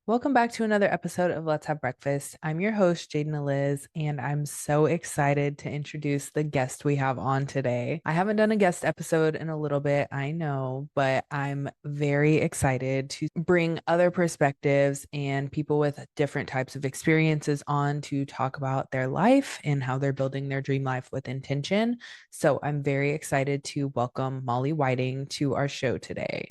Welcome back to another episode of Let's Have Breakfast. I'm your host, Jaden Liz, and I'm so excited to introduce the guest we have on today. I haven't done a guest episode in a little bit, I know, but I'm very excited to bring other perspectives and people with different types of experiences on to talk about their life and how they're building their dream life with intention. So I'm very excited to welcome Molly Whiting to our show today.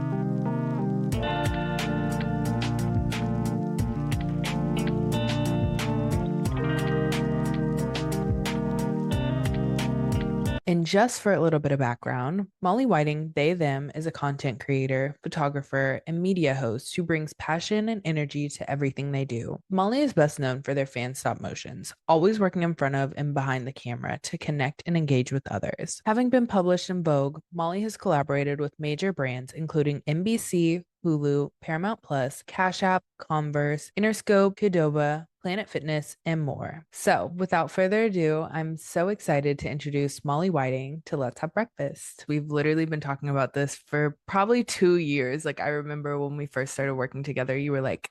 And just for a little bit of background, Molly Whiting, they, them, is a content creator, photographer, and media host who brings passion and energy to everything they do. Molly is best known for their fan stop motions, always working in front of and behind the camera to connect and engage with others. Having been published in Vogue, Molly has collaborated with major brands including NBC, Hulu, Paramount Plus, Cash App, Converse, Interscope, Qdoba, Planet Fitness, and more. So, without further ado, I'm so excited to introduce Molly Whiting to Let's Have Breakfast. We've literally been talking about this for probably 2 years. Like, I remember when we first started working together, you were like,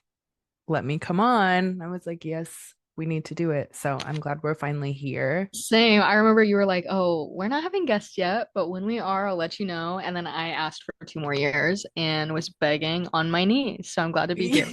let me come on. I was like, yes, we need to do it. So, I'm glad we're finally here. Same. I remember you were like, "Oh, we're not having guests yet, but when we are, I'll let you know." And then I asked for 2 more years and was begging on my knees. So I'm glad to be here.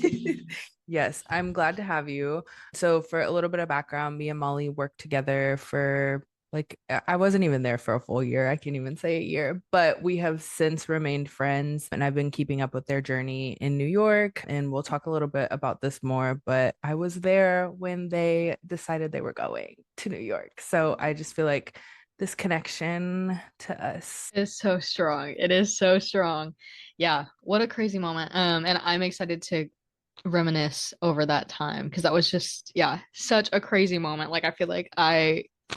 Yes, I'm glad to have you. So, for a little bit of background, me and Molly worked together for like, I wasn't even there for a full year. I can't even say a year, but we have since remained friends, and I've been keeping up with their journey in New York. And we'll talk a little bit about this more, but I was there when they decided they were going to New York. So, I just feel like this connection to us. It is so strong. It is so strong. Yeah, what a crazy moment. And I'm excited to reminisce over that time because that was just, yeah, such a crazy moment. Like I feel like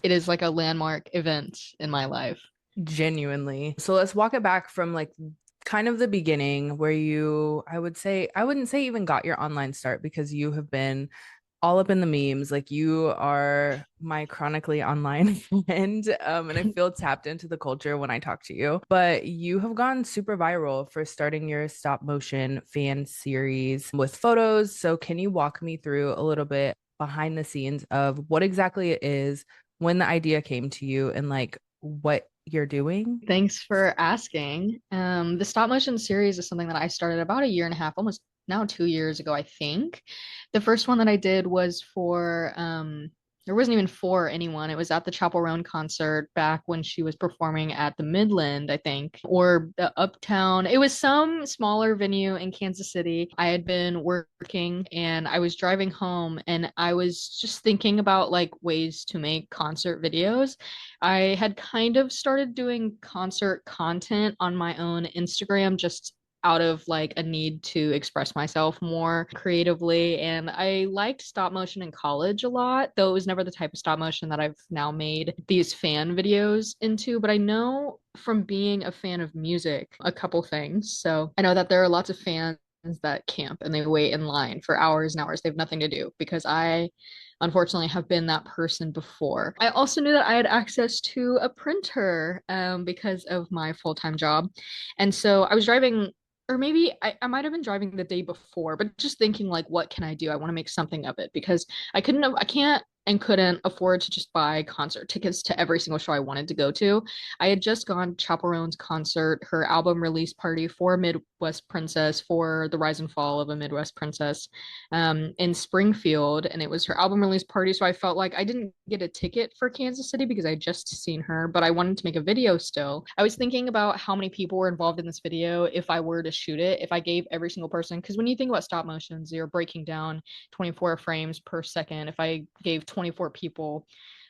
it is like a landmark event in my life. Genuinely. So let's walk it back from like kind of the beginning where you, I would say, I wouldn't say even got your online start because you have been all up in the memes. Like you are my chronically online friend. And I feel tapped into the culture when I talk to you. But you have gone super viral for starting your stop motion fan series with photos. So can you walk me through a little bit behind the scenes of what exactly it is, when the idea came to you, and like what you're doing? Thanks for asking. The stop motion series is something that I started about a year and a half, almost now 2 years ago, I think. The first one that I did was for there wasn't even for anyone. It was at the Chapel Roan concert back when she was performing at the Midland, I think, or the Uptown. It was some smaller venue in Kansas City. I had been working and I was driving home and I was just thinking about like ways to make concert videos. I had kind of started doing concert content on my own Instagram just out of like a need to express myself more creatively. And I liked stop motion in college a lot, though it was never the type of stop motion that I've now made these fan videos into. But I know from being a fan of music a couple things. So I know that there are lots of fans that camp and they wait in line for hours and hours. They have nothing to do because I unfortunately have been that person before. I also knew that I had access to a printer because of my full-time job. And so I was driving, or maybe I might have been driving the day before, but just thinking like, what can I do? I want to make something of it because I can't and couldn't afford to just buy concert tickets to every single show I wanted to go to. I had just gone to Chappell Roan's concert, her album release party for Midwest Princess, for the rise and fall of a Midwest Princess, in Springfield, and it was her album release party. So I felt like I didn't get a ticket for Kansas City because I had just seen her, but I wanted to make a video still. I was thinking about how many people were involved in this video if I were to shoot it, if I gave every single person, because when you think about stop motions, you're breaking down 24 frames per second. If I gave 24 people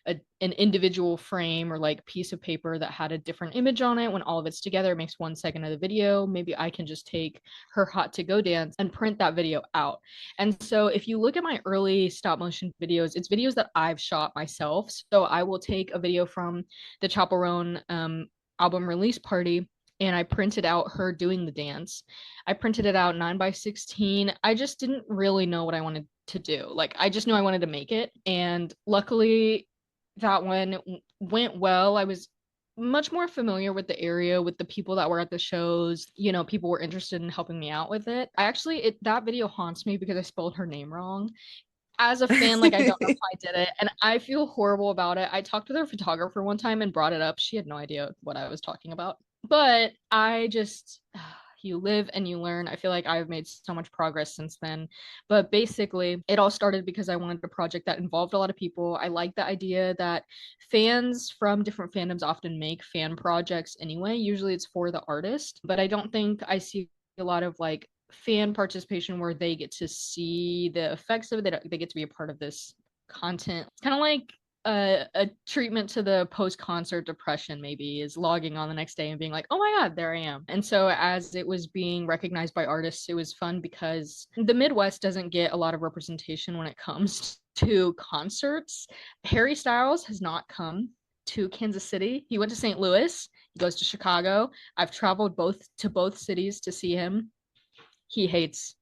an individual frame or like piece of paper that had a different image on it, when all of it's together it makes 1 second of the video. Maybe I can just take her hot to go dance and print that video out. And so if you look at my early stop motion videos, it's videos that I've shot myself. So I will take a video from the Chappell Roan album release party and I printed out her doing the dance. I printed it out 9 by 16. I just didn't really know what I wanted to do. Like I just knew I wanted to make it. And luckily that one went well. I was much more familiar with the area, with the people that were at the shows. You know, people were interested in helping me out with it. I actually, that video haunts me because I spelled her name wrong. As a fan, like I don't know how I did it, and I feel horrible about it. I talked to their photographer one time and brought it up. She had no idea what I was talking about. But I just you live and you learn. I feel like I've made so much progress since then. But basically, it all started because I wanted a project that involved a lot of people. I like the idea that fans from different fandoms often make fan projects anyway. Usually it's for the artist, but I don't think I see a lot of like fan participation where they get to see the effects of it. They get to be a part of this content. It's kind of like a treatment to the post concert depression, maybe, is logging on the next day and being like, oh my God, there I am. And so, as it was being recognized by artists, it was fun because the Midwest doesn't get a lot of representation when it comes to concerts. Harry Styles has not come to Kansas City. He went to St. Louis, he goes to Chicago. I've traveled both cities to see him. He hates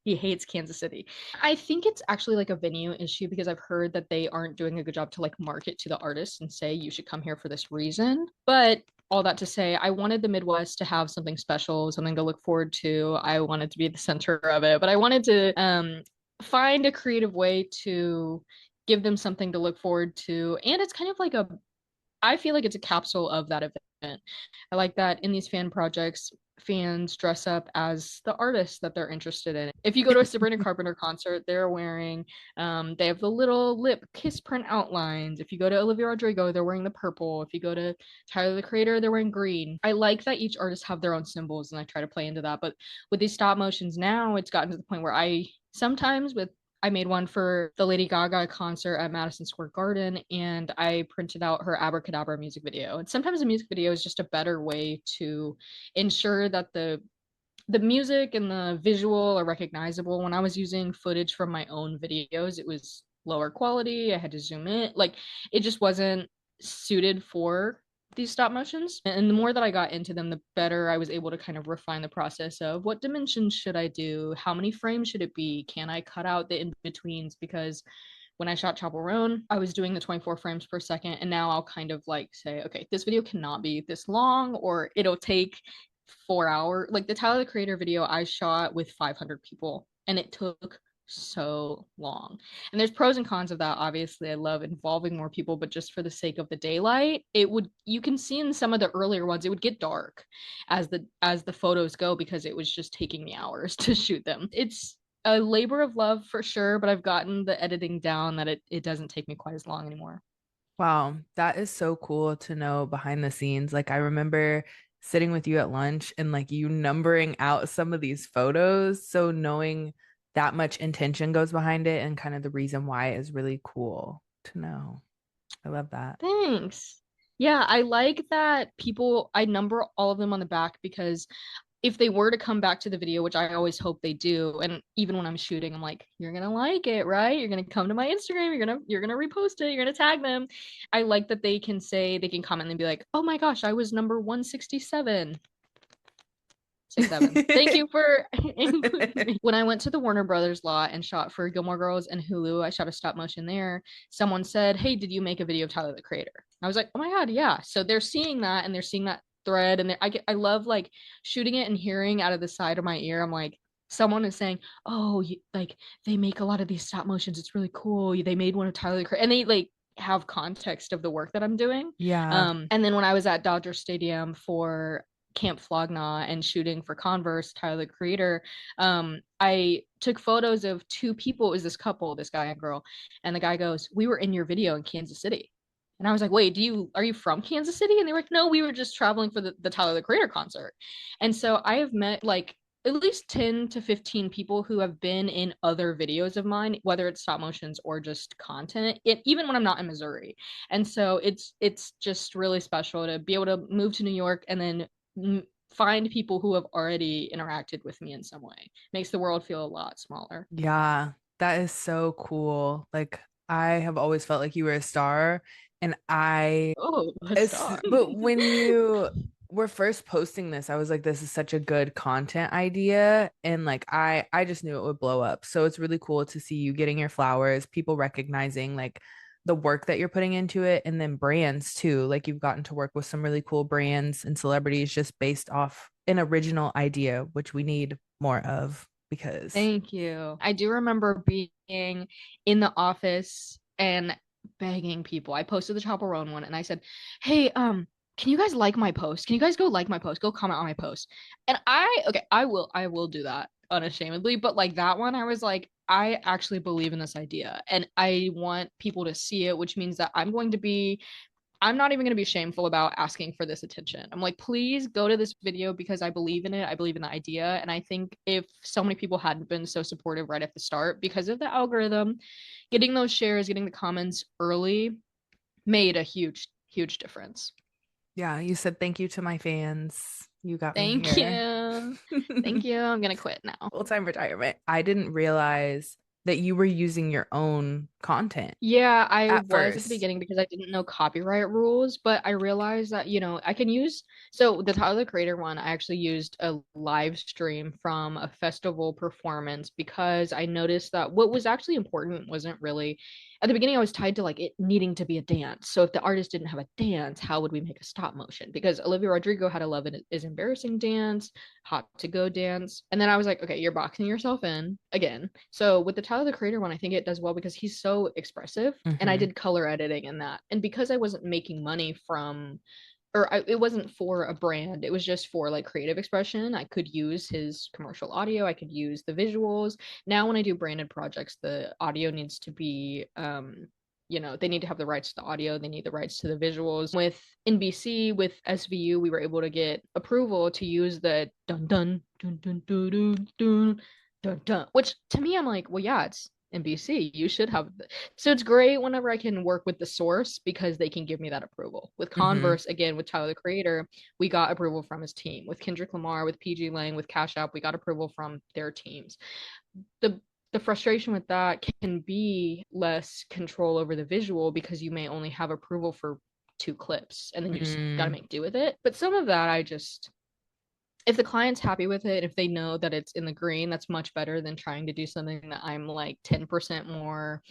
Kansas City. I think it's actually like a venue issue because I've heard that they aren't doing a good job to like market to the artists and say you should come here for this reason. But all that to say, I wanted the Midwest to have something special, something to look forward to. I wanted to be the center of it, but I wanted to find a creative way to give them something to look forward to. And it's kind of like I feel like it's a capsule of that event. I like that in these fan projects, fans dress up as the artists that they're interested in. If you go to a Sabrina Carpenter concert, they're wearing, they have the little lip kiss print outlines. If you go to Olivia Rodrigo, they're wearing the purple. If you go to Tyler the Creator, they're wearing green. I like that each artist have their own symbols and I try to play into that. But with these stop motions now, it's gotten to the point where I made one for the Lady Gaga concert at Madison Square Garden, and I printed out her Abracadabra music video. And sometimes a music video is just a better way to ensure that the music and the visual are recognizable. When I was using footage from my own videos, it was lower quality. I had to zoom in. Like it just wasn't suited for these stop motions. And the more that I got into them, the better I was able to kind of refine the process of what dimensions should I do? How many frames should it be? Can I cut out the in-betweens? Because when I shot Chapel Roan, I was doing the 24 frames per second. And now I'll kind of like say, okay, this video cannot be this long or it'll take 4 hours. Like the Tyler the Creator video I shot with 500 people and it took so long. And there's pros and cons of that. Obviously, I love involving more people, but just for the sake of the daylight, you can see in some of the earlier ones, it would get dark as the photos go because it was just taking me hours to shoot them. It's a labor of love for sure, but I've gotten the editing down that it doesn't take me quite as long anymore. Wow, that is so cool to know behind the scenes. Like I remember sitting with you at lunch and like you numbering out some of these photos. So knowing that much intention goes behind it and kind of the reason why is really cool to know. I love that. Thanks. Yeah, I like that I number all of them on the back because if they were to come back to the video, which I always hope they do, and even when I'm shooting, I'm like, you're gonna like it, right? You're gonna come to my Instagram, you're gonna repost it, you're gonna tag them. I like that they can comment and be like, oh my gosh, I was number 167. 6 7. Thank you for including me. When I went to the Warner Brothers lot and shot for Gilmore Girls and Hulu, I shot a stop motion there. Someone said, hey, did you make a video of Tyler the Creator? I was like, oh my God, yeah. So they're seeing that and they're seeing that thread. And I love like shooting it and hearing out of the side of my ear. I'm like, someone is saying, oh, like they make a lot of these stop motions. It's really cool. They made one of Tyler the Creator. And they like, have context of the work that I'm doing. Yeah. And then when I was at Dodger Stadium for Camp Flogna and shooting for Converse, Tyler the Creator, I took photos of two people. It was this couple, this guy and girl, and the guy goes, "We were in your video in Kansas City." And I was like, wait, are you from Kansas City? And they were like, no, we were just traveling for the Tyler the Creator concert. And so I have met like at least 10 to 15 people who have been in other videos of mine, whether it's stop motions or just content, even when I'm not in Missouri. And so it's just really special to be able to move to New York and then find people who have already interacted with me in some way. Makes the world feel a lot smaller. Yeah, that is so cool. Like I have always felt like you were a star and Oh, a star. but when you were first posting this, I was like, this is such a good content idea. And like I just knew it would blow up. So it's really cool to see you getting your flowers, people recognizing like the work that you're putting into it, and then brands too. Like you've gotten to work with some really cool brands and celebrities just based off an original idea, which we need more of because Thank you. I do remember being in the office and begging people. I posted the Chaperone one and I said, "Hey, can you guys like my post? Can you guys go like my post? Go comment on my post." And okay, I will do that unashamedly, but like that one, I was like, I actually believe in this idea and I want people to see it, which means that I'm not even going to be shameful about asking for this attention. I'm like, please go to this video because I believe in it. I believe in the idea. And I think if so many people hadn't been so supportive right at the start because of the algorithm, getting those shares, getting the comments early made a huge, huge difference. yeah, you said thank you to my fans. You got me Thank here. you. Thank you. I'm going to quit now. Full-time retirement. I didn't realize that you were using your own content Yeah, I at was at the first. beginning because I didn't know copyright rules, but I realized that, I can use, so the Tyler the Creator one, I actually used a live stream from a festival performance because I noticed that what was actually important wasn't really, at the beginning, I was tied to like it needing to be a dance. So if the artist didn't have a dance, how would we make a stop motion? Because Olivia Rodrigo had a Love It Is Embarrassing dance, Hot to Go dance. And then I was like, okay, you're boxing yourself in again. So with the Tyler the Creator one, I think it does well because he's so expressive. And I Hmm. did color editing in that. And because I wasn't making money from, it wasn't for a brand, it was just for like creative expression. I could use his commercial audio, I could use the visuals. Now, when I do branded projects, the audio needs to be, they need to have the rights to the audio, they need the rights to the visuals. With NBC, with SVU, we were able to get approval to use the dun dun dun dun dun dun dun dun dun, which to me, I'm like, well, yeah, it's NBC. You should have. So it's great whenever I can work with the source because they can give me that approval. With Hmm. Converse, again, with Tyler the Creator, we got approval from his team. With Kendrick Lamar, with PG Lang, with Cash App, we got approval from their teams. The the frustration with that can be less control over the visual because you may only have approval for two clips and then you just got to Mm. make do with it. But some of that I just, if the client's happy with it, if they know that it's in the green, that's much better than trying to do something that I'm like 10% more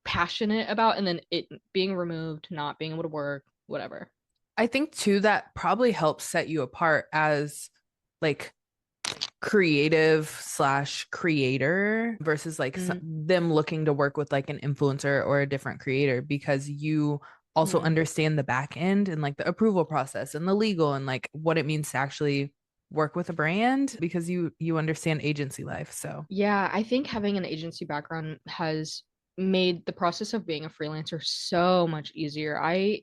passionate about and then it being removed, not being able to work, whatever. I think too that probably helps set you apart as like creative slash creator versus like Mm, them looking to work with like an influencer or a different creator because you also mm. understand the back end and like the approval process and the legal and like what it means to actually work with a brand because you understand agency life. So, Yeah, I think having an agency background has made the process of being a freelancer so much easier. I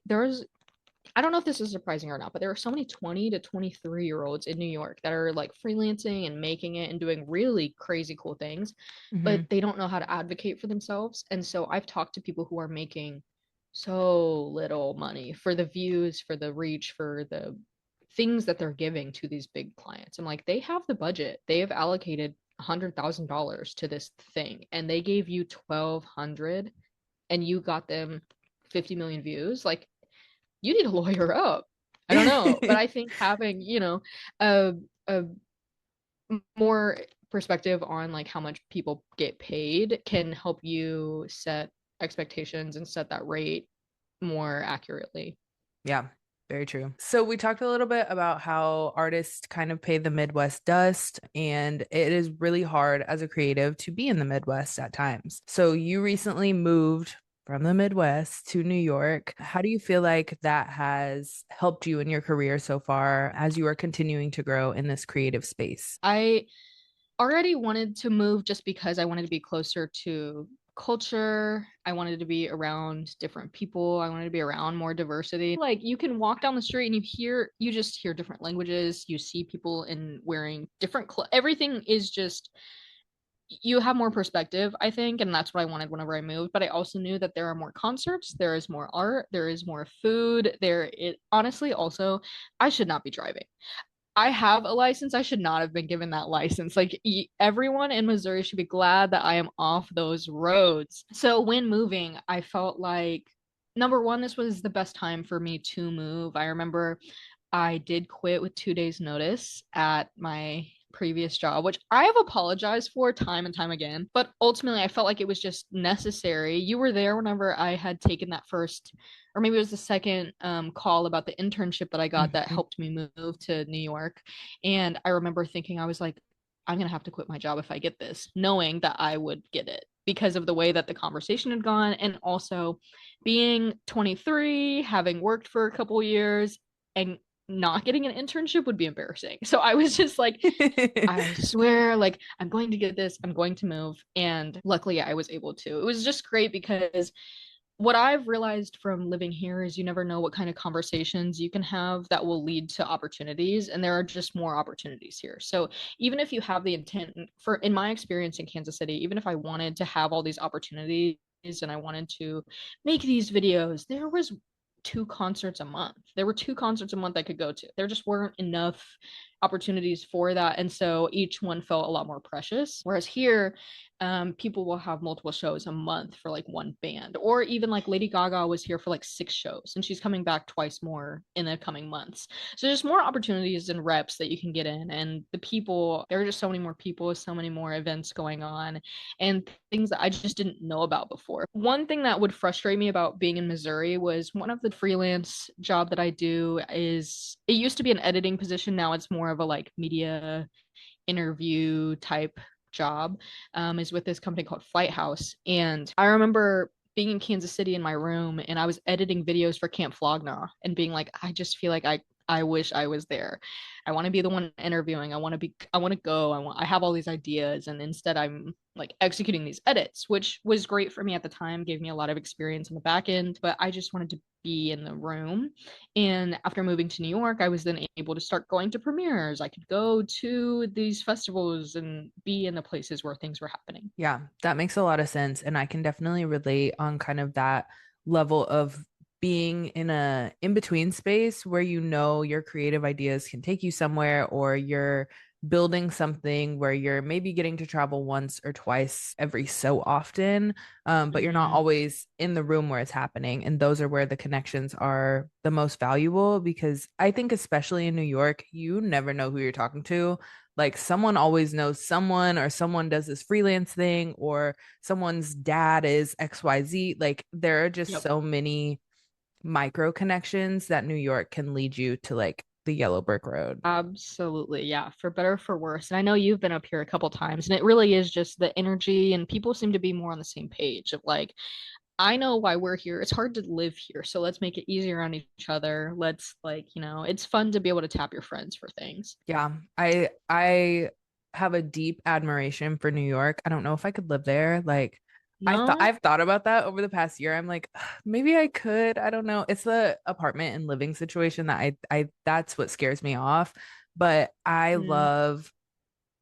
don't know if this is surprising or not, but there are so many 20 to 23-year-olds in New York that are like freelancing and making it and doing really crazy cool things, mhm. but they don't know how to advocate for themselves. And so I've talked to people who are making so little money for the views, for the reach, for the things that they're giving to these big clients. I'm like, they have the budget. They have allocated $100,000 to this thing and they gave you 1,200 and you got them 50 million views. Like, you need to lawyer up. I don't know, but I think having, a more perspective on like how much people get paid can help you set expectations and set that rate more accurately. Yeah, very true. So we talked a little bit about how artists kind of pay the Midwest dust, and it is really hard as a creative to be in the Midwest at times. So you recently moved from the Midwest to New York. How do you feel like that has helped you in your career so far as you are continuing to grow in this creative space? I already wanted to move just because I wanted to be closer to culture. I wanted to be around different people. I wanted to be around more diversity. Like you can walk down the street and you just hear different languages. You see people in wearing different everything is just, you have more perspective, I think, and that's what I wanted whenever I moved. But I also knew that there are more concerts, there is more art, there is more food. Honestly, also, I should not be driving. I have a license. I should not have been given that license. Like everyone in Missouri should be glad that I am off those roads. So when moving, I felt like number one, this was the best time for me to move. I remember I did quit with 2 days' notice at my previous job, which I have apologized for time and time again. But ultimately, I felt like it was just necessary. You were there whenever I had taken that first, or maybe it was the second call about the internship that I got that Mhm. helped me move to New York. And I remember thinking, I was like, I'm going to have to quit my job if I get this, knowing that I would get it because of the way that the conversation had gone. And also being 23, having worked for a couple years, and not getting an internship would be embarrassing. So I was just like, I swear, like, I'm going to get this, I'm going to move. And luckily, I was able to. It was just great because what I've realized from living here is you never know what kind of conversations you can have that will lead to opportunities, and there are just more opportunities here. So even if you have the intent, for in my experience in Kansas City, even if I wanted to have all these opportunities and I wanted to make these videos, there was two concerts a month. There were two concerts a month I could go to. There just weren't enough opportunities for that, and so each one felt a lot more precious. Whereas here, people will have multiple shows a month for like one band, or even like Lady Gaga was here for like 6 shows, and she's coming back twice more in the coming months. So there's more opportunities and reps that you can get in, and the people, there are just so many more people, so many more events going on, and things that I just didn't know about before. One thing that would frustrate me about being in Missouri was one of the freelance job that I do is it used to be an editing position. Now it's more of a like media interview type job, is with this company called Flight House. And I remember being in Kansas City in my room and I was editing videos for Camp Flogna and being like, I just feel like I wish I was there. I want to be the one interviewing. I want to go. I have all these ideas. And instead I'm like executing these edits, which was great for me at the time, gave me a lot of experience on the back end, but I just wanted to be in the room. And after moving to New York, I was then able to start going to premieres. I could go to these festivals and be in the places where things were happening. Yeah, that makes a lot of sense. And I can definitely relate on kind of that level of being in a in-between space where you know your creative ideas can take you somewhere, or you're building something where you're maybe getting to travel once or twice every so often, but you're not Mm-hmm. always in the room where it's happening. And those are where the connections are the most valuable, because I think, especially in New York, you never know who you're talking to. Like someone always knows someone, or someone does this freelance thing, or someone's dad is XYZ. Like there are just Yep. so many micro connections that New York can lead you to like the yellow brick road. Absolutely. Yeah. For better or for worse. And I know you've been up here a couple times, and it really is just the energy, and people seem to be more on the same page of like, I know why we're here. It's hard to live here. So let's make it easier on each other. Let's like, it's fun to be able to tap your friends for things. Yeah, I have a deep admiration for New York. I don't know if I could live there. Like No? I've thought about that over the past year. I'm like, "Ugh, maybe I could. I don't know. It's the apartment and living situation that I that's what scares me off. But I Mm. love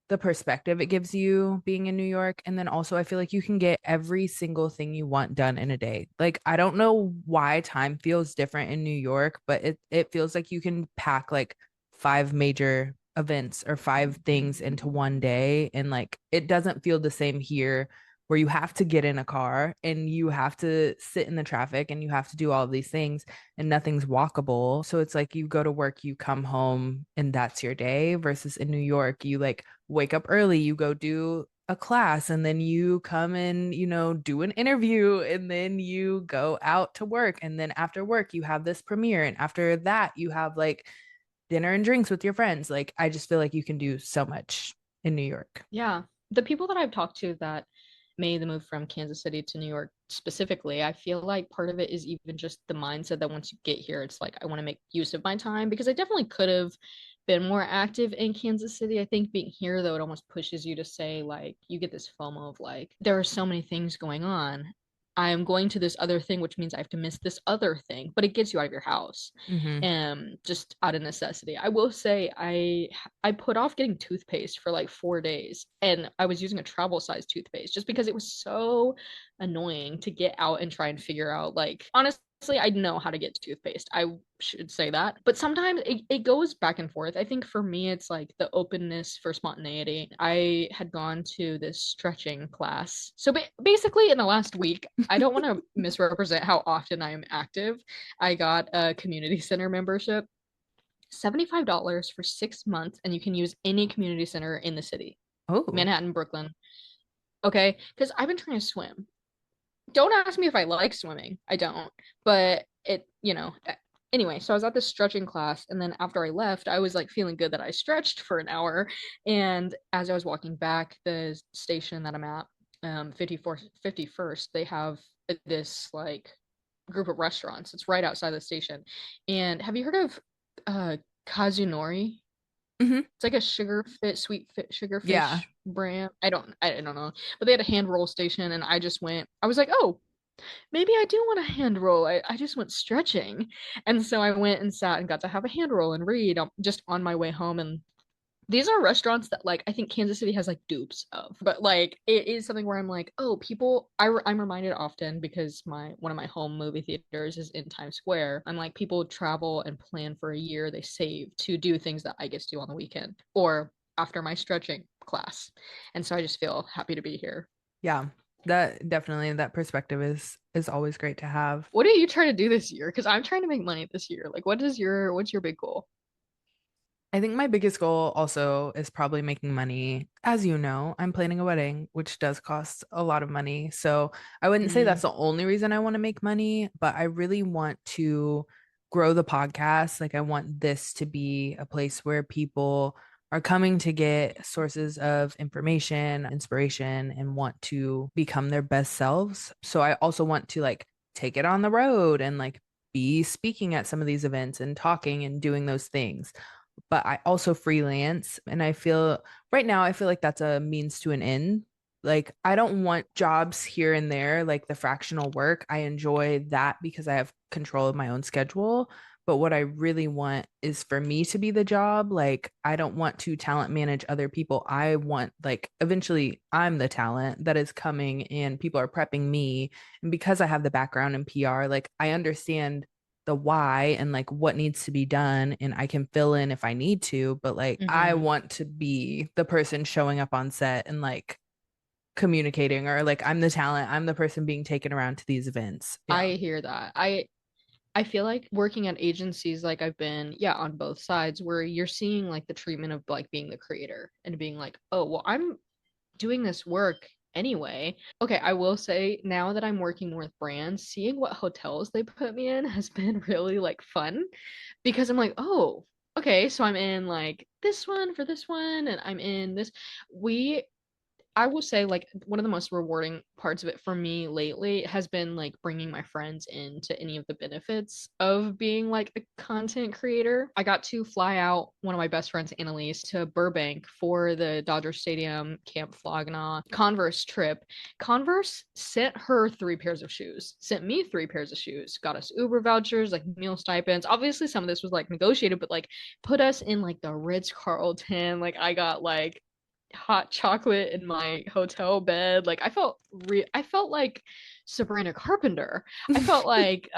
the perspective it gives you being in New York. And then also, I feel like you can get every single thing you want done in a day. Like, I don't know why time feels different in New York, but it feels like you can pack like five major events or five things into one day. And like, it doesn't feel the same here, where you have to get in a car and you have to sit in the traffic and you have to do all of these things, and nothing's walkable. So it's like you go to work, you come home, and that's your day. Versus in New York, you like wake up early, you go do a class, and then you come and, do an interview, and then you go out to work. And then after work, you have this premiere. And after that, you have like dinner and drinks with your friends. Like, I just feel like you can do so much in New York. Yeah. The people that I've talked to that made the move from Kansas City to New York specifically, I feel like part of it is even just the mindset that once you get here, it's like, I want to make use of my time, because I definitely could have been more active in Kansas City. I think being here, though, it almost pushes you to say, like, you get this FOMO of like, there are so many things going on. I am going to this other thing, which means I have to miss this other thing, but it gets you out of your house, Mm-hmm. just out of necessity. I will say I put off getting toothpaste for like 4 days, and I was using a travel size toothpaste just because it was so annoying to get out and try and figure out. Like, honestly, I know how to get toothpaste. I should say that. But sometimes it goes back and forth. I think for me, it's like the openness for spontaneity. I had gone to this stretching class. So basically, in the last week, I don't want to misrepresent how often I am active. I got a community center membership, $75 for 6 months, and you can use any community center in the city, Oh. Manhattan, Brooklyn. Okay, because I've been trying to swim. Don't ask me if I like swimming. I don't. But anyway, so I was at this stretching class, and then after I left, I was like feeling good that I stretched for an hour. And as I was walking back, the station that I'm at, 54th, 51st, they have this like group of restaurants. It's right outside the station. And have you heard of Kazunori? Hmm. It's like a sweet fit sugar Yeah. fish brand. I don't know. But they had a hand roll station, and I just went, I was like, oh, maybe I do want a hand roll. I just went stretching. And so I went and sat and got to have a hand roll and read just on my way home. And these are restaurants that like I think Kansas City has like dupes of, but like it is something where I'm like, oh, I'm reminded often because my one of my home movie theaters is in Times Square. I'm like, people travel and plan for a year, they save to do things that I get to do on the weekend or after my stretching class. And so I just feel happy to be here. Yeah. That definitely, that perspective is always great to have. What are you trying to do this year? Because I'm trying to make money this year. Like, what's your big goal? I think my biggest goal also is probably making money. As you know, I'm planning a wedding, which does cost a lot of money. So I wouldn't say that's Mm, the only reason I want to make money, but I really want to grow the podcast. Like, I want this to be a place where people are coming to get sources of information, inspiration, and want to become their best selves. So I also want to like take it on the road and like be speaking at some of these events and talking and doing those things, but I also freelance. And I feel right now, I feel like that's a means to an end. Like, I don't want jobs here and there, like the fractional work. I enjoy that because I have control of my own schedule. But what I really want is for me to be the job. Like, I don't want to talent manage other people. I want, like, eventually I'm the talent that is coming and people are prepping me. And because I have the background in PR, like, I understand the why and like what needs to be done, and I can fill in if I need to, but like I hmm. want to be the person showing up on set and like communicating, or like I'm the talent, I'm the person being taken around to these events. Yeah. I hear that. I feel like working at agencies like I've been, yeah, on both sides where you're seeing like the treatment of like being the creator and being like, "Oh, well, I'm doing this work anyway." Okay, I will say now that I'm working more with brands, seeing what hotels they put me in has been really like fun because I'm like, "Oh, okay, so I'm in like this one for this one and I'm in this." We I will say, like, one of the most rewarding parts of it for me lately has been like bringing my friends into any of the benefits of being like a content creator. I got to fly out one of my best friends, Annalise, to Burbank for the Dodger Stadium Camp Flogna Converse trip. Converse sent her 3 pairs of shoes, sent me 3 pairs of shoes, got us Uber vouchers, like meal stipends. Obviously, some of this was like negotiated, but like put us in like the Ritz Carlton. Like, I got like hot chocolate in my hotel bed. Like I felt like Sabrina Carpenter. I felt like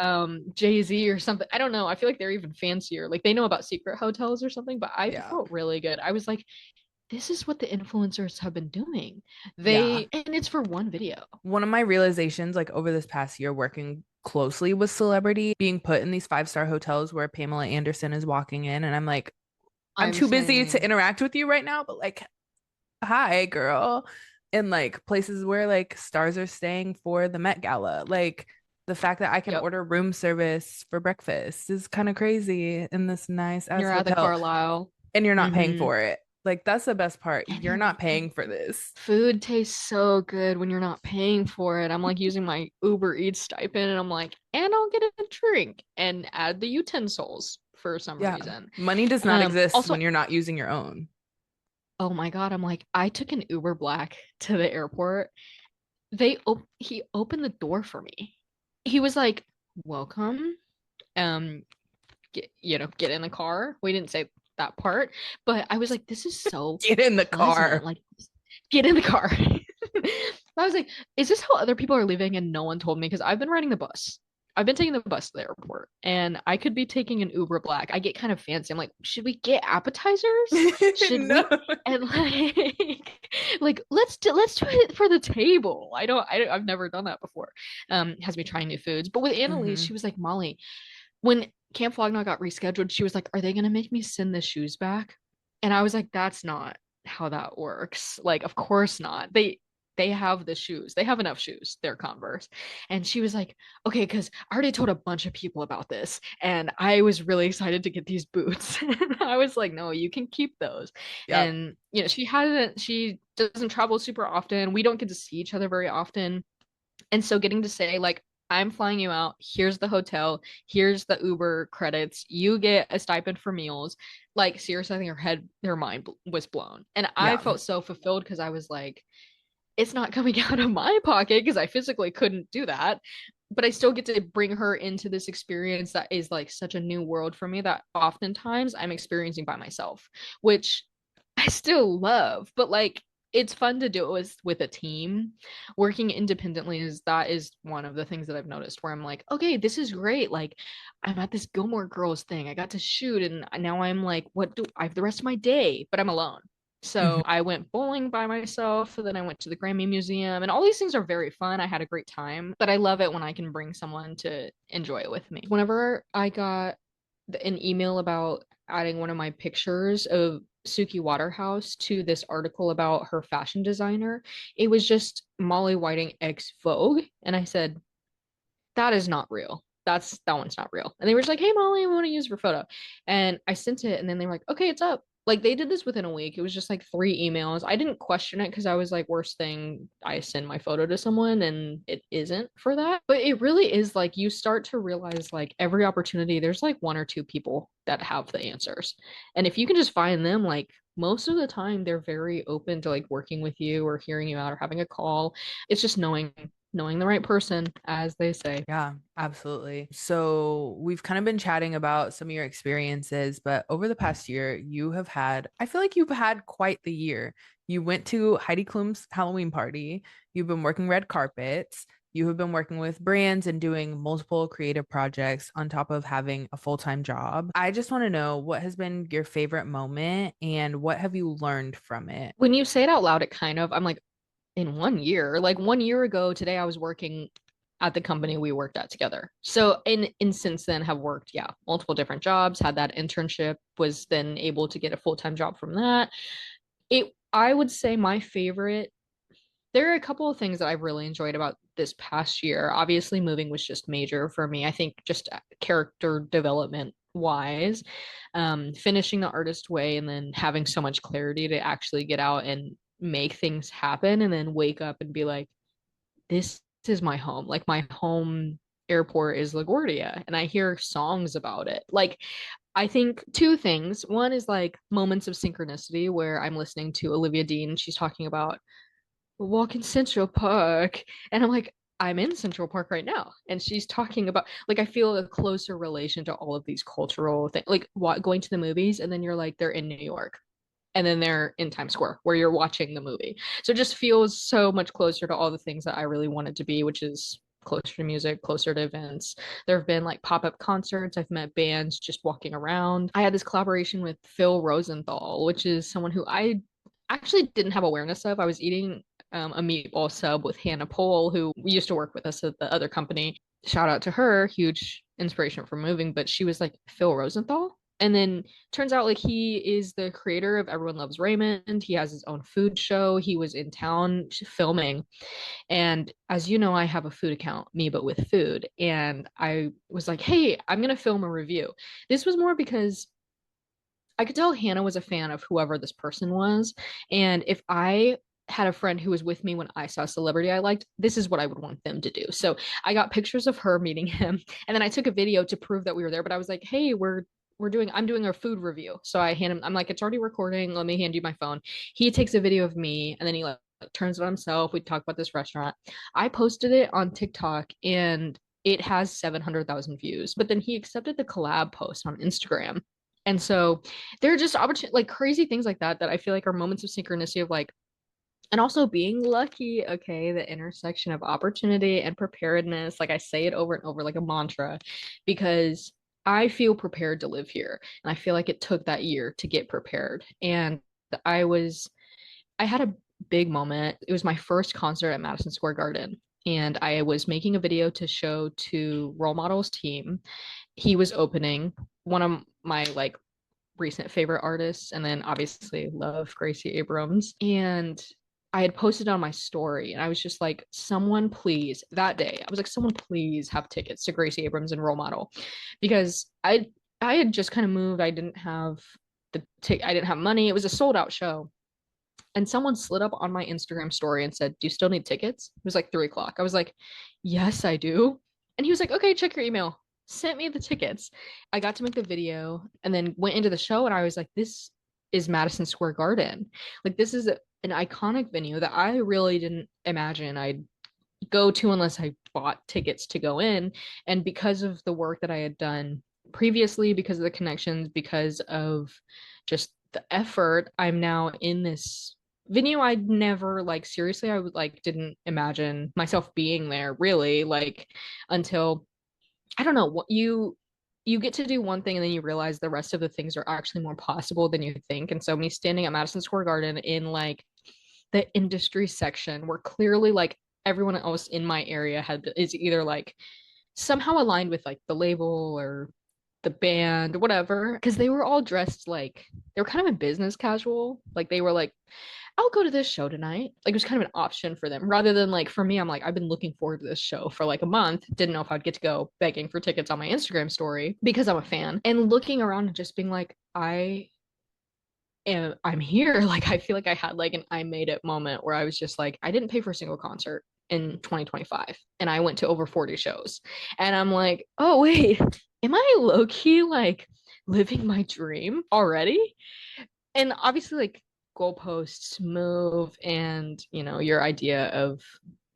Jay-Z or something. I don't know. I feel like they're even fancier. Like they know about secret hotels or something, but I Yeah. felt really good. I was like, this is what the influencers have been doing. Yeah. And it's for one video. One of my realizations, like over this past year, working closely with celebrity, being put in these 5-star hotels where Pamela Anderson is walking in, and I'm like, I'm I'm too busy to saying, interact with you right now, but like, hi, girl. In like places where like stars are staying for the Met Gala. Like, the fact that I can yep, order room service for breakfast is kind of crazy in this nice ass you're at the hotel, Carlisle. and you're not paying Mm-hmm. for it. Like, that's the best part. You're And not paying for this. food tastes so good when you're not paying for it. I'm like using my Uber Eats stipend and I'm like, and I'll get a drink and add the utensils for some Yeah. reason. Money does not exist Also, when you're not using your own. oh my God, I'm like, I took an Uber Black to the airport. He opened the door for me. He was like, welcome. Um, get in the car. We didn't say that part, but I was like, this is so Get in the pleasant. car. Like, get in the car. I was like, is this how other people are leaving? And no one told me because I've been riding the bus. I've been taking the bus to the airport and I could be taking an Uber Black. I get kind of fancy. I'm like, should we get appetizers? Should No. we and like let's do it for the table. I've never done that before. Has me trying new foods. But with Annalise, Hmm. she was like, Molly, when Camp Flog Gnaw got rescheduled. She was like, "Are they gonna make me send the shoes back?" And I was like, "That's not how that works. Like, of course not. They have the shoes. They have enough shoes. They're Converse." And she was like, "Okay, because I already told a bunch of people about this, and I was really excited to get these boots." And I was like, "No, you can keep those." Yep. And she doesn't travel super often. We don't get to see each other very often. And so getting to say, like, I'm flying you out, here's the hotel, here's the Uber credits, you get a stipend for meals. Like, seriously, I think her mind was blown. And I Yeah. felt so fulfilled because I was like, it's not coming out of my pocket because I physically couldn't do that. But I still get to bring her into this experience that is like such a new world for me that oftentimes I'm experiencing by myself, which I still love, but like it's fun to do it with a team. Working independently is one of the things that I've noticed where I'm like, okay, this is great. Like I'm at this Gilmore Girls thing. I got to shoot and now I'm like, what do I have the rest of my day? But I'm alone. Mhm. So I went bowling by myself, and then I went to the Grammy Museum, and all these things are very fun. I had a great time, but I love it when I can bring someone to enjoy it with me. Whenever I got an email about adding one of my pictures of Suki Waterhouse to this article about her fashion designer, it was just Molly Whiting ex Vogue. And I said, that is not real. That one's not real. And they were just like, hey Molly, I want to use your photo. And I sent it and then they were like, okay, it's up. Like they did this within a week. It was just like 3 emails. I didn't question it because I was like, worst thing, I send my photo to someone and it isn't for that. But it really is like you start to realize like every opportunity, there's like one or two people that have the answers. And if you can just find them, like most of the time they're very open to like working with you or hearing you out or having a call. It's just knowing the right person, as they say. Yeah, absolutely. So we've kind of been chatting about some of your experiences, but over the past year, I feel like you've had quite the year. You went to Heidi Klum's Halloween party. You've been working red carpets. You have been working with brands and doing multiple creative projects on top of having a full-time job. I just want to know what has been your favorite moment and what have you learned from it? When you say it out loud, I'm like, in 1 year, like 1 year ago today, I was working at the company we worked at together. So in since then have worked, yeah, multiple different jobs, had that internship, was then able to get a full-time job from that. I would say my favorite, there are a couple of things that I've really enjoyed about this past year. Obviously, moving was just major for me. I think just character development wise, finishing the artist way and then having so much clarity to actually get out and make things happen and then wake up and be like, this is my home. Like my home airport is LaGuardia and I hear songs about it. Like I think two things. One is like moments of synchronicity where I'm listening to Olivia Dean. She's talking about walk in Central Park. And I'm like, I'm in Central Park right now. And she's talking about, like, I feel a closer relation to all of these cultural things, like going to the movies, and then you're like, they're in New York. And then they're in Times Square where you're watching the movie. So it just feels so much closer to all the things that I really wanted to be, which is closer to music, closer to events. There have been like pop up concerts. I've met bands just walking around. I had this collaboration with Phil Rosenthal, which is someone who I actually didn't have awareness of. I was eating a meatball sub with Hannah Pohl, who used to work with us at the other company. Shout out to her, huge inspiration for moving, but she was like, Phil Rosenthal? And then turns out like he is the creator of Everyone Loves Raymond. He has his own food show. He was in town filming. And as you know, I have a food account, me but with food. And I was like, hey, I'm going to film a review. This was more because I could tell Hannah was a fan of whoever this person was. And if I had a friend who was with me when I saw a celebrity I liked, this is what I would want them to do. So I got pictures of her meeting him, and then I took a video to prove that we were there. But I was like, hey, I'm doing a food review. So I hand him, I'm like, it's already recording. Let me hand you my phone. He takes a video of me and then he like turns it on himself. We talk about this restaurant. I posted it on TikTok and it has 700,000 views. But then he accepted the collab post on Instagram. And so there are just opportunity like crazy things like that that I feel like are moments of synchronicity of like and also being lucky, okay, the intersection of opportunity and preparedness. Like I say it over and over like a mantra because I feel prepared to live here. And I feel like it took that year to get prepared. And I was, I had a big moment. It was my first concert at Madison Square Garden. And I was making a video to show to Role Models team he was opening one of my like recent favorite artists, and then obviously love Gracie Abrams. And I had posted on my story, and I was just like, someone please, that day, I was like, someone please have tickets to Gracie Abrams and Role Model, because I had just kind of moved. I didn't have I didn't have money. It was a sold out show. And someone slid up on my Instagram story and said, "Do you still need tickets?" It was like 3 o'clock. I was like, "Yes, I do." And he was like, "Okay, check your email." Sent me the tickets. I got to make the video and then went into the show, and I was like, "This is Madison Square Garden. Like, this is an iconic venue that I really didn't imagine I'd go to unless I bought tickets to go in." And because of the work that I had done previously, because of the connections, because of just the effort, I'm now in this venue I'd never like seriously, I would like didn't imagine myself being there really, like until I don't know what you get to do one thing and then you realize the rest of the things are actually more possible than you think. And so me standing at Madison Square Garden in like the industry section where clearly like everyone else in my area had is either like somehow aligned with like the label or the band or whatever, because they were all dressed like they were kind of in business casual, like they were like, I'll go to this show tonight. Like it was kind of an option for them rather than like for me, I'm like, I've been looking forward to this show for like a month. Didn't know if I'd get to go begging for tickets on my Instagram story because I'm a fan. And looking around and just being like, I'm here. Like I feel like I had like an I made it moment where I was just like, I didn't pay for a single concert in 2025 and I went to over 40 shows. And I'm like, oh wait, am I low key like living my dream already? And obviously like goalposts move and your idea of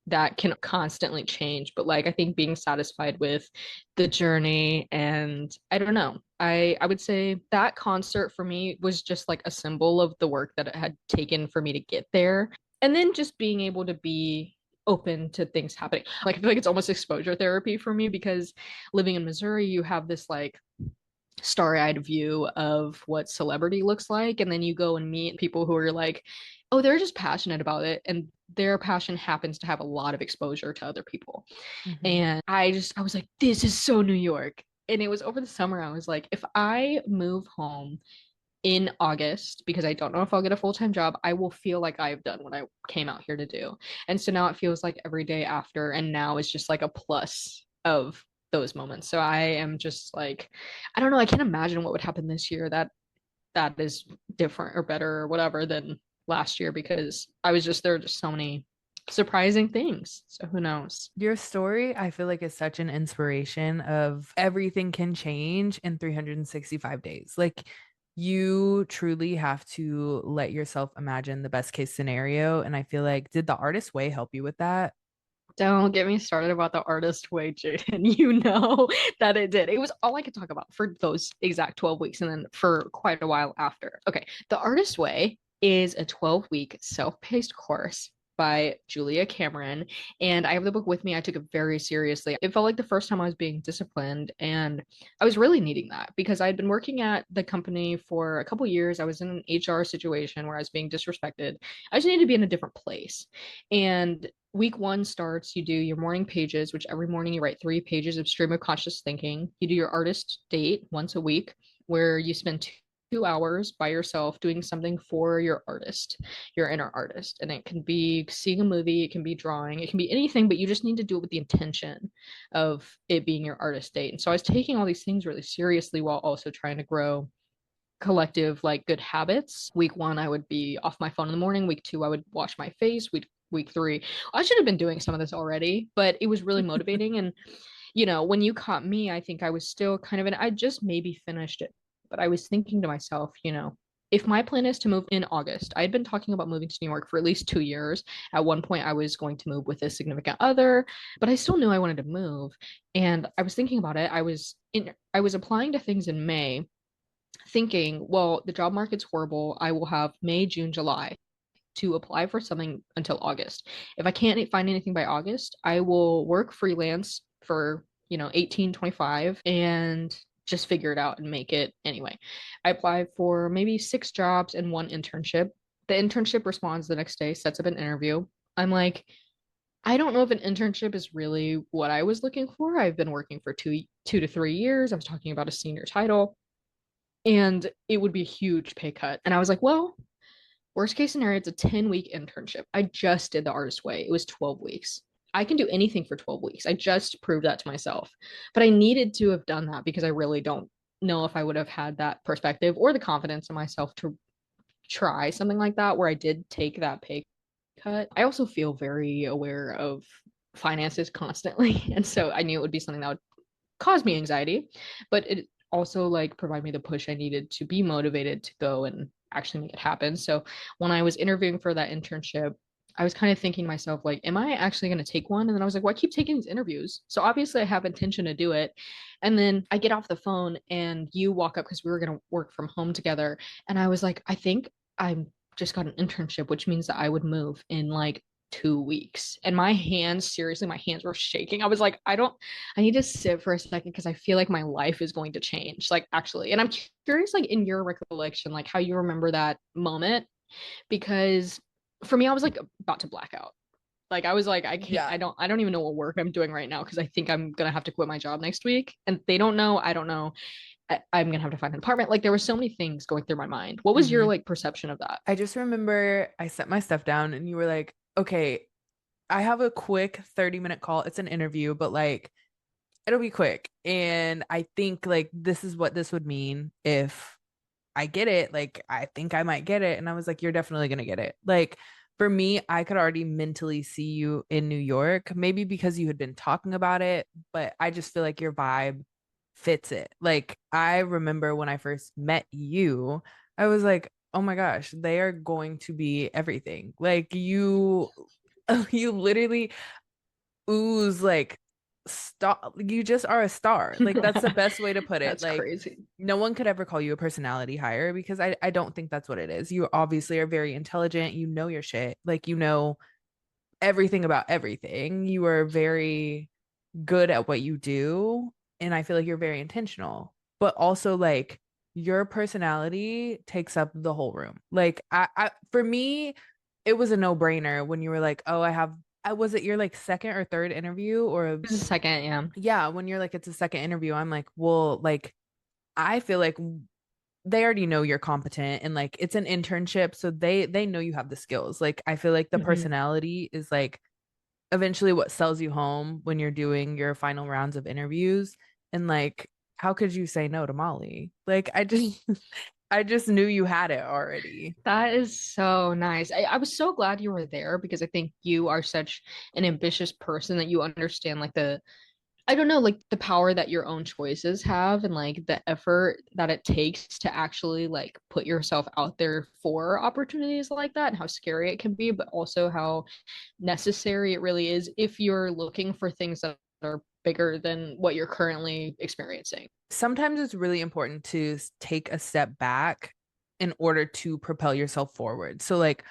that can constantly change, but like I think being satisfied with the journey, and I don't know, I would say that concert for me was just like a symbol of the work that it had taken for me to get there, and then just being able to be open to things happening. Like I feel like it's almost exposure therapy for me because living in Missouri you have this like starry-eyed view of what celebrity looks like, and then you go and meet people who are like, oh, they're just passionate about it, and their passion happens to have a lot of exposure to other people. Mhm. And I was like, this is so New York. And it was over the summer, I was like, if I move home in August, because I don't know if I'll get a full-time job, I will feel like I've done what I came out here to do. And so now it feels like every day after, and now is just like a plus of those moments. So I am just like, I don't know, I can't imagine what would happen this year that is different or better or whatever than last year, because I was just there are just so many surprising things. So who knows? Your story, I feel like, is such an inspiration of everything can change in 365 days. Like, you truly have to let yourself imagine the best case scenario. And I feel like, did the artist way help you with that? Don't get me started about the artist way, Jaden. You know that it did. It was all I could talk about for those exact 12 weeks and then for quite a while after. Okay, the artist way is a 12-week self-paced course by Julia Cameron. And I have the book with me. I took it very seriously. It felt like the first time I was being disciplined, and I was really needing that because I had been working at the company for a couple years. I was in an HR situation where I was being disrespected. I just needed to be in a different place. And week one starts, you do your morning pages, which every morning you write 3 pages of stream of conscious thinking. You do your artist date once a week, where you spend 2 hours by yourself doing something for your artist, your inner artist. And it can be seeing a movie, it can be drawing, it can be anything, but you just need to do it with the intention of it being your artist date. And so I was taking all these things really seriously while also trying to grow collective like good habits. Week one, I would be off my phone in the morning. Week two, I would wash my face. Week three, I should have been doing some of this already, but it was really motivating. And when you caught me, I think I was still kind of, and I just maybe finished it, but I was thinking to myself, if my plan is to move in August, I had been talking about moving to New York for at least 2 years. At one point, I was going to move with a significant other, but I still knew I wanted to move. And I was thinking about it. I was applying to things in May, thinking, well, the job market's horrible. I will have May, June, July to apply for something until August. If I can't find anything by August, I will work freelance for, 1825 and just figure it out and make it anyway. I applied for maybe 6 jobs and one internship. The internship responds the next day, sets up an interview. I'm like, I don't know if an internship is really what I was looking for. I've been working for 2 to 3 years. I was talking about a senior title, and it would be a huge pay cut. And I was like, well, worst case scenario, it's a 10-week internship. I just did the artist way. It was 12 weeks. I can do anything for 12 weeks. I just proved that to myself. But I needed to have done that because I really don't know if I would have had that perspective or the confidence in myself to try something like that where I did take that pay cut. I also feel very aware of finances constantly. And so I knew it would be something that would cause me anxiety, but it also like provided me the push I needed to be motivated to go and actually make it happen. So when I was interviewing for that internship, I was kind of thinking to myself, like, am I actually going to take one? And then I was like, well, I keep taking these interviews. So obviously I have intention to do it. And then I get off the phone and you walk up because we were going to work from home together. And I was like, I think I'm just got an internship, which means that I would move in like 2 weeks. And my hands, seriously, my hands were shaking. I was like, I need to sit for a second because I feel like my life is going to change, like actually. And I'm curious, like in your recollection, like how you remember that moment, because for me, I was like about to black out. Like I was like, I can't, Yeah. I don't even know what work I'm doing right now because I think I'm gonna have to quit my job next week. And they don't know, I don't know. I'm gonna have to find an apartment. Like there were so many things going through my mind. What was your Hmm. like perception of that? I just remember I set my stuff down and you were like, okay, I have a quick 30-minute call. It's an interview, but like it'll be quick. And I think like this is what this would mean if I get it. Like I think I might get it. And I was like, you're definitely gonna get it. Like for me, I could already mentally see you in New York, maybe because you had been talking about it, but I just feel like your vibe fits it. Like I remember when I first met you, I was like, oh my gosh, they are going to be everything. Like you you literally ooze like star, you just are a star. Like that's the best way to put it. That's Like crazy. no one could ever call you a personality hire because I don't think that's what it is. You obviously are very intelligent, you know your shit. Like you know everything about everything. You are very good at what you do, and I feel like you're very intentional. But also like your personality takes up the whole room. Like I for me, it was a no-brainer when you were like, "Oh, I was it your like second or third interview or This is a second, yeah. yeah, when you're like it's a second interview, I'm like, "Well, like I feel like they already know you're competent and like it's an internship, so they know you have the skills." Like I feel like the Mhm. personality is like eventually what sells you home when you're doing your final rounds of interviews. And like, how could you say no to Molly? Like, I just, I just knew you had it already. That is so nice. I was so glad you were there because I think you are such an ambitious person that you understand like I don't know, like the power that your own choices have and like the effort that it takes to actually like put yourself out there for opportunities like that and how scary it can be, but also how necessary it really is if you're looking for things that are bigger than what you're currently experiencing. Sometimes it's really important to take a step back in order to propel yourself forward. So, like,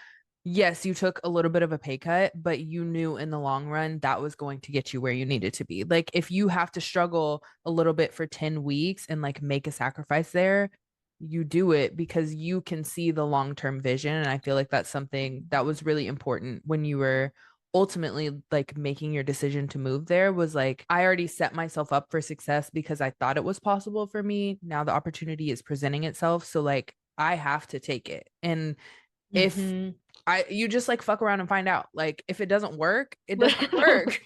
yes, you took a little bit of a pay cut, but you knew in the long run that was going to get you where you needed to be. Like, if you have to struggle a little bit for 10 weeks and like make a sacrifice there, you do it because you can see the long-term vision. And I feel like that's something that was really important when you were ultimately like making your decision to move there was like I already set myself up for success because I thought it was possible for me. Now the opportunity is presenting itself, so like I have to take it. And if Mm-hmm. I you just like fuck around and find out. Like if it doesn't work, it doesn't work.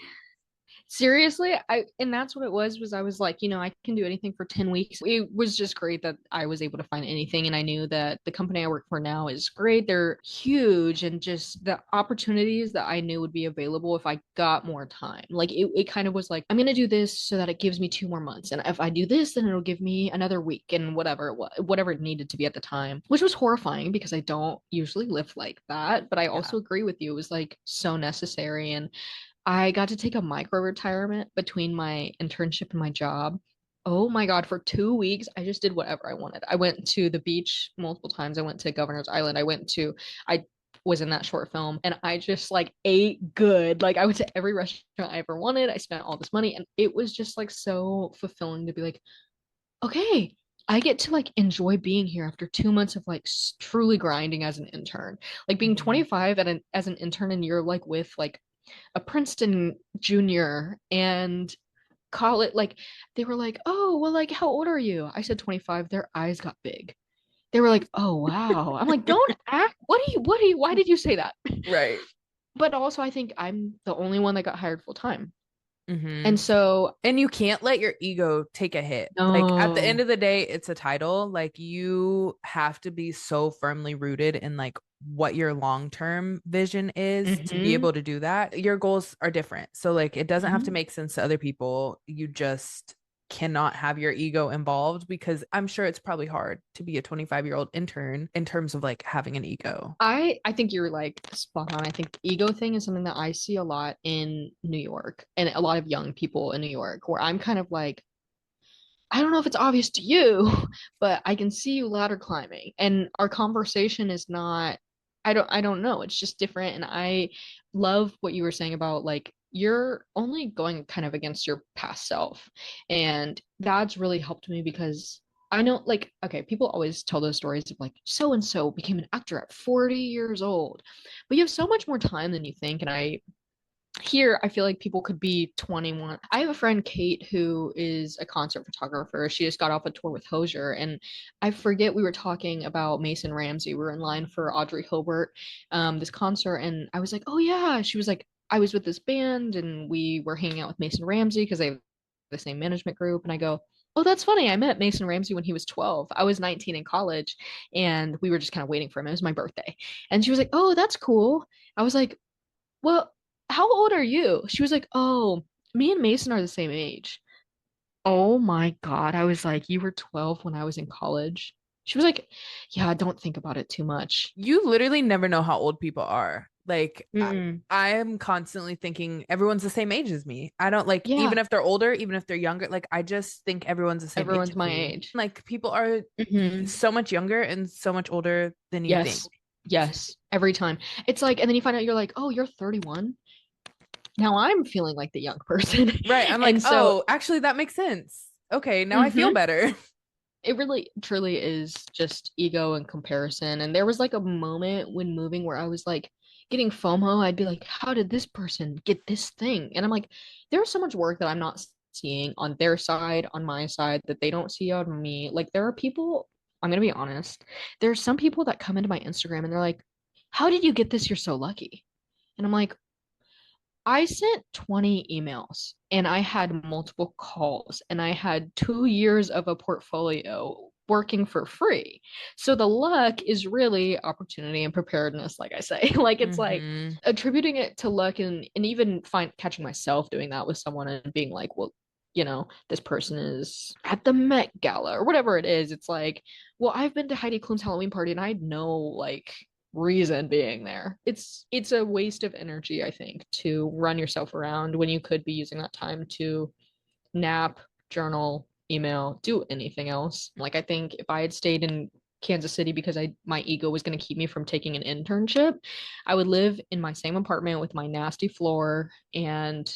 Seriously, I and that's what it was I was like, I can do anything for 10 weeks. It was just great that I was able to find anything and I knew that the company I work for now is great. They're huge and just the opportunities that I knew would be available if I got more time. Like it kind of was like, I'm gonna do this so that it gives me 2 more months. And if I do this, then it'll give me another week and whatever it was, whatever it needed to be at the time, which was horrifying because I don't usually live like that. But I Yeah. also agree with you. It was like so necessary. And I got to take a micro retirement between my internship and my job. Oh my God, for 2 weeks, I just did whatever I wanted. I went to the beach multiple times. I went to Governor's Island. I was in that short film and I just like ate good. Like I went to every restaurant I ever wanted. I spent all this money and it was just like so fulfilling to be like, okay, I get to like enjoy being here after 2 months of like truly grinding as an intern. Like being Mhm. 25 as an intern and you're like with like a Princeton junior and call it like they were like, "Oh, well, like how old are you?" I said 25. Their eyes got big. They were like, "Oh, wow." I'm like, "Don't act. Why did you say that?" Right. But also I think I'm the only one that got hired full time. Mm-hmm. And so, And you can't let your ego take a hit. Like at the end no. of the day, it's a title. Like you have to be so firmly rooted in like what your long-term vision is to be Hmm. able to do that. Your goals are different. So like it doesn't have to Hmm. make sense to other people. You just cannot have your ego involved because I'm sure it's probably hard to be a 25-year-old intern in terms of like having an ego. I think you're like spot on. I think ego thing is something that I see a lot in New York and a lot of young people in New York, where I'm kind of like, I don't know if it's obvious to you, but I can see you ladder climbing. And our conversation is not, I don't know. It's just different. And I love what you were saying about like you're only going kind of against your past self. And that's really helped me because I know like, okay, people always tell those stories of like so and so became an actor at 40 years old. But you have so much more time than you think. And I here I feel like people could be 21. I have a friend Kate who is a concert photographer. She just got off a tour with Hosier, and I forget we were talking about Mason Ramsey. We were in line for Audrey Hilbert, this concert, and I was like, "Oh yeah." She was like, "I was with this band, and we were hanging out with Mason Ramsey because they have the same management group." And I go, "Oh, that's funny. I met Mason Ramsey when he was 12. I was 19 in college, and we were just kind of waiting for him. It was my birthday." And she was like, "Oh, that's cool." I was like, "Well, how old are you?" She was like, "Oh, me and Mason are the same age." Oh my God. I was like, "You were 12 when I was in college." She was like, "Yeah, don't think about it too much." You literally never know how old people are. Like Mm-mm. I am constantly thinking everyone's the same age as me. I don't like even Yeah, if they're older, even if they're younger, like I just think everyone's the same age everyone's as my me. age. Like people are Hmm. so much younger and so much older than you think. Yes, yes, every time. It's like, and then you find out you're like, "Oh, you're 31." Now I'm feeling like the young person. Right. I'm like, And so, "Oh, actually that makes sense." Okay, now I feel mhm. better. It really truly is just ego and comparison. And there was like a moment when moving where I was like getting FOMO. I'd be like, how did this person get this thing? And I'm like, there's so much work that I'm not seeing on their side, on my side, that they don't see on me. Like, there are people, I'm going to be honest, there's some people that come into my Instagram and they're like, how did you get this? You're so lucky. And I'm like, I sent 20 emails and I had multiple calls and I had 2 years of a portfolio working for free. So the luck is really opportunity and preparedness, like I say. Like it's like Hmm. attributing it to luck and even find catching myself doing that with someone and being like, well, this person is at the Met Gala or whatever it is. It's like, well, I've been to Heidi Klum's Halloween party and I had no like reason being there. It's a waste of energy, I think, to run yourself around when you could be using that time to nap, journal, email, do anything else. Like I think if I had stayed in Kansas City because I my ego was going to keep me from taking an internship, I would live in my same apartment with my nasty floor and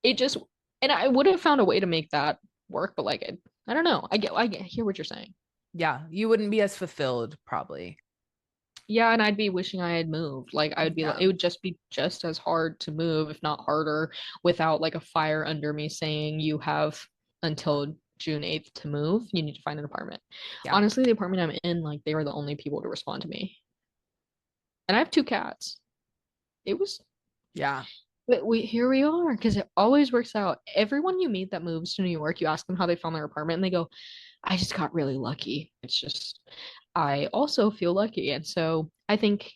it just and I would have found a way to make that work, but like I don't know. I hear what you're saying. Yeah, you wouldn't be as fulfilled probably. Yeah, and I'd be wishing I had moved. Like I would be like Yeah. it would just be just as hard to move, if not harder, without like a fire under me saying you have until June 8th to move. You need to find an apartment. Yeah. Honestly, the apartment I'm in, like they were the only people to respond to me. And I have two cats. It was Yeah. but we here we are because it always works out. Everyone you meet that moves to New York, you ask them how they found their apartment and they go, I just got really lucky. It's just I also feel lucky. And so I think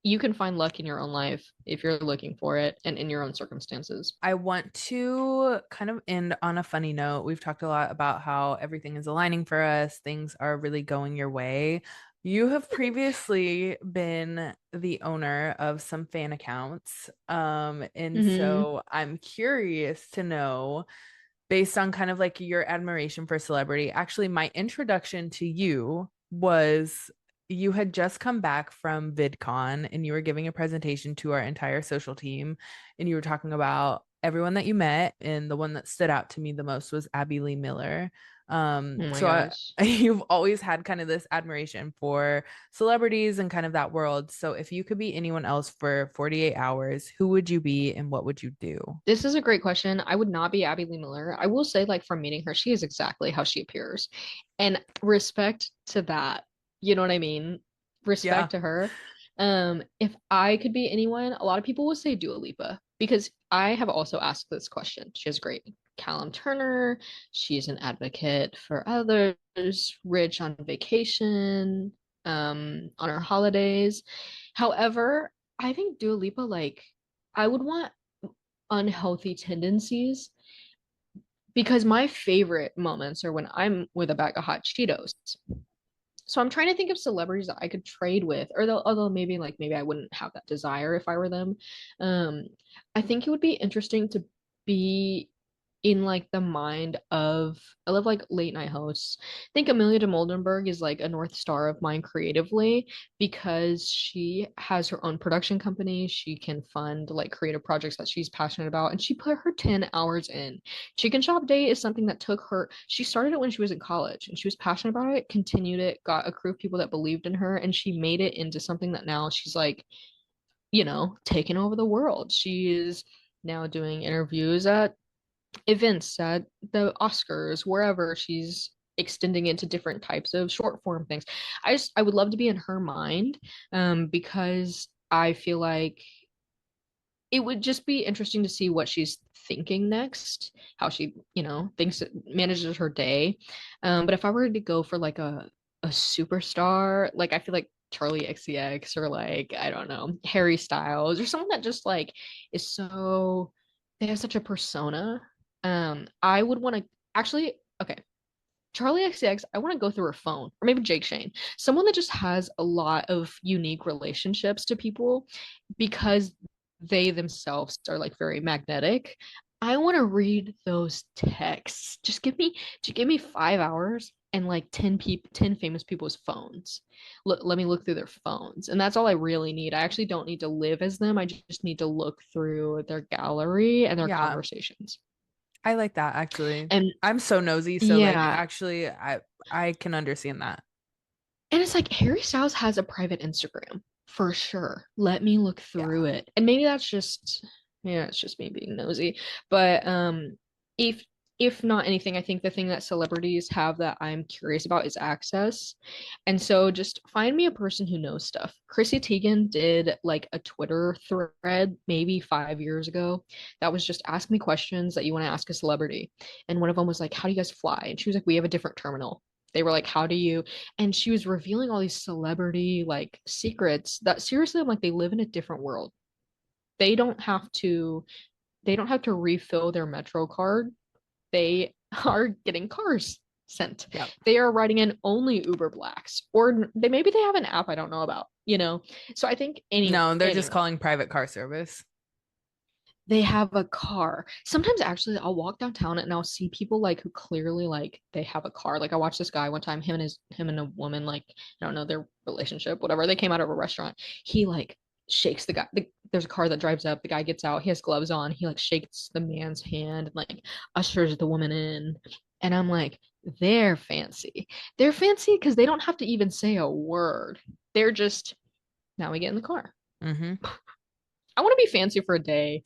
you can find luck in your own life if you're looking for it and in your own circumstances. I want to kind of end on a funny note. We've talked a lot about how everything is aligning for us, things are really going your way. You have previously been the owner of some fan accounts. And Hmm. so I'm curious to know, based on kind of like your admiration for celebrity, actually, my introduction to you was you had just come back from VidCon and you were giving a presentation to our entire social team. And you were talking about everyone that you met. And the one that stood out to me the most was Abby Lee Miller. Oh my So gosh. you've always had kind of this admiration for celebrities and kind of that world. So if you could be anyone else for 48 hours, who would you be and what would you do? This is a great question. I would not be Abby Lee Miller. I will say, like, from meeting her, she is exactly how she appears. And respect to that. You know what I mean? Yeah. Respect to her. If I could be anyone, a lot of people will say Dua Lipa because I have also asked this question. She has great Callum Turner. She's an advocate for others, rich on vacation, on her holidays. However, I think Dua Lipa, like, I would want unhealthy tendencies because my favorite moments are when I'm with a bag of hot Cheetos. So I'm trying to think of celebrities that I could trade with, or although maybe I wouldn't have that desire if I were them. Um, I think it would be interesting to be in like the mind of I love like late night hosts. I think Amelia de Moldenberg is like a North Star of mine creatively because she has her own production company. She can fund like creative projects that she's passionate about, and she put her 10 hours in. Chicken Shop Day is something that took her, she started it when she was in college and she was passionate about it, continued it, got a crew of people that believed in her, and she made it into something that now she's like, taking over the world. She is now doing interviews at events at the Oscars, wherever she's extending it to different types of short form things. I would love to be in her mind, because I feel like it would just be interesting to see what she's thinking next, how she, thinks manages her day. But if I were to go for like a superstar, like I feel like Charlie XCX or like I don't know Harry Styles or someone that just like is so they have such a persona. I would want to actually okay. Charlie XCX, I want to go through her phone, or maybe Jake Shane, someone that just has a lot of unique relationships to people because they themselves are like very magnetic. I want to read those texts. Just give me 5 hours and like 10 famous people's phones. Let me look through their phones. And that's all I really need. I actually don't need to live as them. I just need to look through their gallery and their Yeah. conversations. I like that actually. And I'm so nosy, so like yeah, actually I can understand that. and it's like Harry Styles has a private Instagram for sure. Let me look through Yeah. it. And maybe that's just yeah, it's just me being nosy. But if if not anything, I think the thing that celebrities have that I'm curious about is access. And so just find me a person who knows stuff. Chrissy Teigen did like a Twitter thread maybe 5 years ago that was just ask me questions that you want to ask a celebrity. And one of them was like, how do you guys fly? And she was like, we have a different terminal. They were like, how do you and she was revealing all these celebrity like secrets that seriously I'm like they live in a different world. They don't have to they don't have to refill their Metro card. They are getting cars sent. Yep. They are riding in only Uber Blacks or maybe they have an app I don't know about. So I think No, they're just anyone calling private car service. they have a car. Sometimes actually I'll walk downtown and I'll see people like who clearly like they have a car. Like I watched this guy one time, him and a woman, like I don't know their relationship, whatever. They came out of a restaurant. He like shakes the guy. There's a car that drives up. The guy gets out. He has gloves on. He like shakes the man's hand and like ushers the woman in. And I'm like, they're fancy. They're fancy because they don't have to even say a word. They're just now we get in the car. Mm-hmm. I want to be fancy for a day.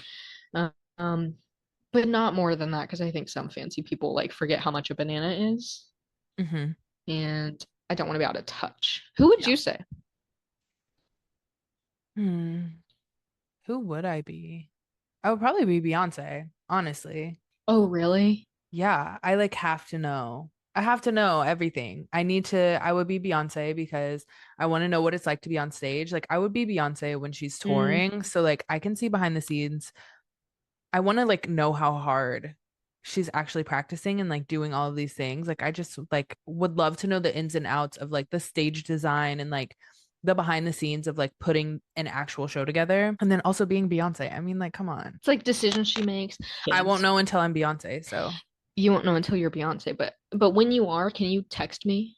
Um, but not more than that because I think some fancy people like forget how much a banana is, Mm-hmm. and I don't want to be out of touch. Who would Yeah. you say? Hmm. Who would I be? I would probably be Beyonce, honestly. Oh, really? Yeah, I like have to know. I have to know everything. I would be Beyonce because I want to know what it's like to be on stage. Like I would be Beyonce when she's Mm, touring. So like I can see behind the scenes. I want to like know how hard she's actually practicing and like doing all of these things. Like I just like would love to know the ins and outs of like the stage design and like the behind the scenes of like putting an actual show together and then also being Beyonce. I mean, like, come on. it's like decisions she makes. I won't Kids, know until I'm Beyonce. So you won't know until you're Beyonce, but when you are, can you text me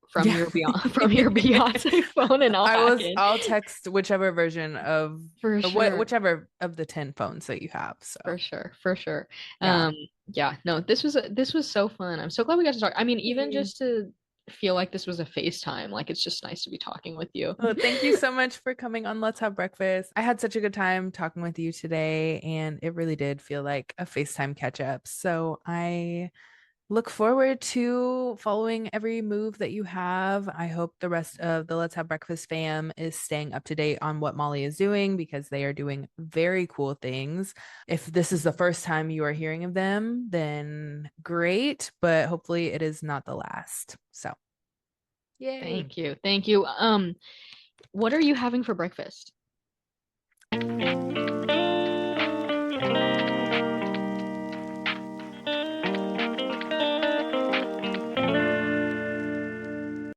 from yeah. your from your Beyonce phone and I'll hack in I'll text whichever version of for or what sure. whichever of the 10 phones that you have. So For sure, for sure. yeah. Yeah, no, this was so fun. I'm so glad we got to talk. I mean, even Same. just to feel like this was a FaceTime, like it's just nice to be talking with you. Well, thank you so much for coming on Let's Have Breakfast. I had such a good time talking with you today, and it really did feel like a FaceTime catch up. So I look forward to following every move that you have. I hope the rest of the Let's Have Breakfast fam is staying up to date on what Molly is doing because they are doing very cool things. If this is the first time you are hearing of them, then great, but hopefully it is not the last. So, yay. Thank you. Thank you. What are you having for breakfast?